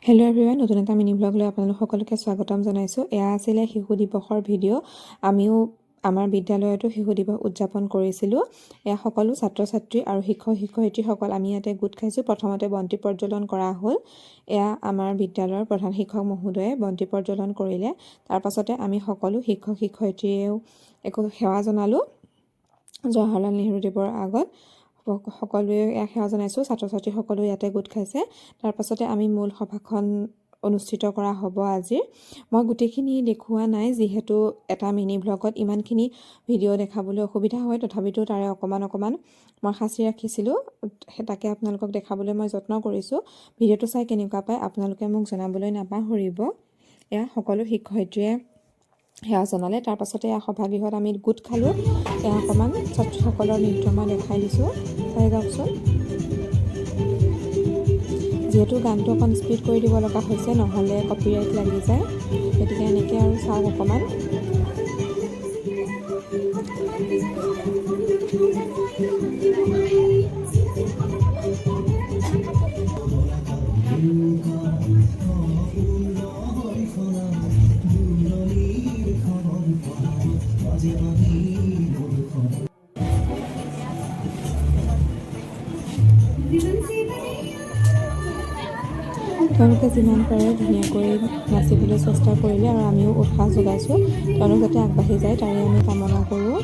Hello' everyone, নতুন এটা mini ব্লগলৈ আপোনালোক সকলোকে স্বাগতম জনাইছোঁ। এয়া আছিলে শিশু দিৱসৰ ভিডিঅ'। আমিও আমাৰ বিদ্যালয়তো শিশু দিৱস উদযাপন কৰিছিলোঁ। এয়া সকলো ছাত্ৰ ছাত্ৰী আৰু শিক্ষক শিক্ষয়িত্ৰীসকল আমি ইয়াতে গোট খাইছোঁ। প্ৰথমতে বন্তি প্ৰজ্বলন কৰা হ'ল। এয়া আমাৰ বিদ্যালয়ৰ প্ৰধান শিক্ষক মহোদয়ে বন্তি প্ৰজ্বলন কৰিলে। তাৰ পাছতে আমি সকলো শিক্ষক শিক্ষয়িত্ৰীয়েও সেৱা জনালোঁ জৱাহৰলাল নেহৰু দেৱৰ আগত। সকলোৱে সেৱা জনাইছোঁ। ছাত্ৰ ছাত্ৰী সকলো ইয়াতে গোট খাইছে। তাৰ পাছতে আমি মূল সভাখন অনুষ্ঠিত কৰা হ'ব আজিৰ। মই গোটেইখিনি দেখুওৱা নাই, যিহেতু এটা মিনি ব্লগত ইমানখিনি ভিডিঅ' দেখাবলৈ অসুবিধা হয়। তথাপিতো তাৰে অকণমান মই সাঁচি ৰাখিছিলোঁ, তাকে আপোনালোকক দেখাবলৈ মই যত্ন কৰিছোঁ। ভিডিঅ'টো চাই কেনেকুৱা পায় আপোনালোকে মোক জনাবলৈ নাপাহৰিব। এয়া সকলো শিক্ষয়িত্ৰীয়ে সেৱা জনালে। তাৰ পাছতে এয়া সভাগৃহত আমি গোট খালোঁ। এয়া অকণমান ছাত্ৰীসকলৰ নৃত্য মই দেখাই দিছোঁ, চাই যাওকচোন। যিহেতু গানটো অকণ স্পীড কৰি দিব লগা হৈছে, নহ'লে কপিৰাইট লাগি যায়, গতিকে এনেকৈ আৰু চাওক অকণমান। তেওঁলোকে যিমান পাৰে ধুনীয়াকৈ নাচিবলৈ চেষ্টা কৰিলে আৰু আমিও উৎসাহ যোগাইছোঁ। তেওঁলোক যাতে আগবাঢ়ি যায় তাৰে আমি কামনা কৰোঁ।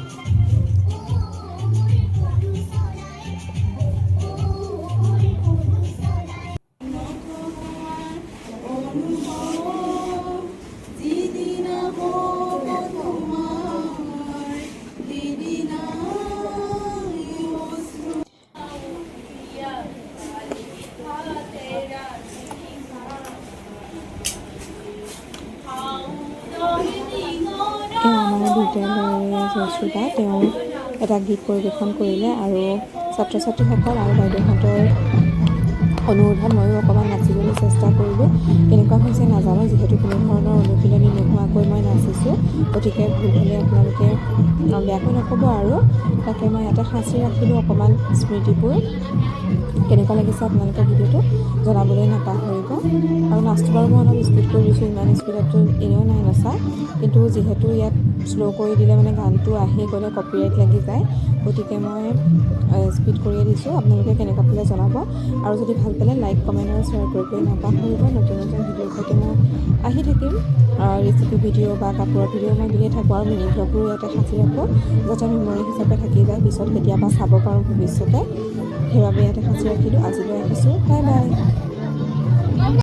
আমাৰ বিদ্যালয়ৰে জয়শ্ৰীদা, তেওঁ এটা গীত পৰিৱেশন কৰিলে আৰু ছাত্ৰ ছাত্ৰীসকল আৰু বাইদেউহঁতৰ অনুৰোধত ময়ো অকণমান নাচিবলৈ চেষ্টা কৰিলোঁ। কেনেকুৱা হৈছে নাজানো, যিহেতু কোনো ধৰণৰ অনুশীলনী নোহোৱাকৈ মই নাচিছোঁ, গতিকে ভুল হ'লে আপোনালোকে বেয়াকৈ নক'ব আৰু। তাকে মই ইয়াতে সাঁচি ৰাখিলোঁ অকণমান স্মৃতিবোৰ। কেনেকুৱা লাগিছে আপোনালোকে ভিডিঅ'টো জনাবলৈ নাপাহৰিব। আৰু নাচটো বাৰু মই অলপ স্পীড কৰি দিছোঁ, ইমান স্পীডতো এনেও নাই নচা, কিন্তু যিহেতু ইয়াত শ্ল' কৰি দিলে মানে গানটো আহি গ'লে কপিৰাইট লাগি যায়, গতিকে মই স্পীড কৰিয়ে দিছোঁ। আপোনালোকে কেনেকুৱা পালে জনাব, আৰু যদি ভাল পালে লাইক কমেণ্ট আৰু শ্বেয়াৰ কৰিবলৈ নাপাহৰিব। নতুন নতুন ভিডিঅ'ৰ সৈতে মই আহি থাকিম। ৰেচিপি ভিডিঅ' বা কাপোৰৰ ভিডিঅ' মই দিয়ে থাকোঁ, আৰু মিনি ব্লগবোৰো ইয়াতে সাঁচি ৰাখোঁ, যাতে মেমৰি হিচাপে থাকি যায়, পিছত কেতিয়াবা চাব পাৰোঁ ভৱিষ্যতে। সেইবাবে ইয়াতে সাঁচি ৰাখিলোঁ। আজিলৈ ৰাখিছোঁ, বাই বাই।